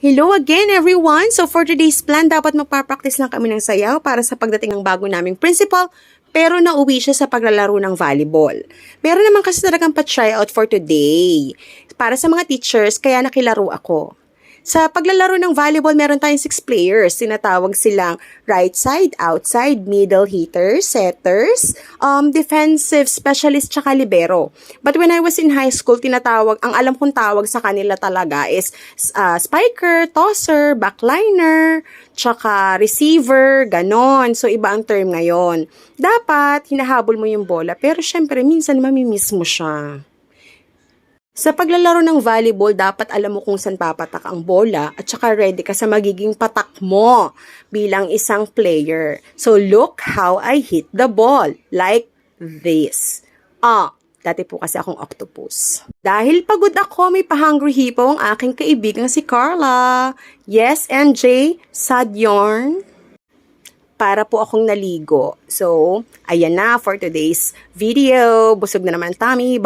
Hello again everyone! So for today's plan, dapat magpapractice lang kami ng sayaw para sa pagdating ng bago naming principal, pero nauwi siya sa paglalaro ng volleyball. Meron naman kasi talagang pa-try out for today. Para sa mga teachers, kaya nakilaro ako. Sa paglalaro ng volleyball, meron tayong 6 players. Tinatawag silang right side, outside, middle hitters, setters, defensive specialist, tsaka libero. But when I was in high school, ang alam kong tawag sa kanila talaga is spiker, tosser, backliner, tsaka receiver, ganon. So, iba ang term ngayon. Dapat, hinahabol mo yung bola, pero syempre, minsan mamimiss mo siya. Sa paglalaro ng volleyball, dapat alam mo kung saan papatak ang bola at saka ready ka sa magiging patak mo bilang isang player. So, look how I hit the ball. Like this. Dati po kasi akong octopus. Dahil pagod ako, may pa-hungry hippo ang aking kaibigang si Carla. Yes, NJ, sad yarn. Para po akong naligo. So, ayan na for today's video. Busog na naman tummy.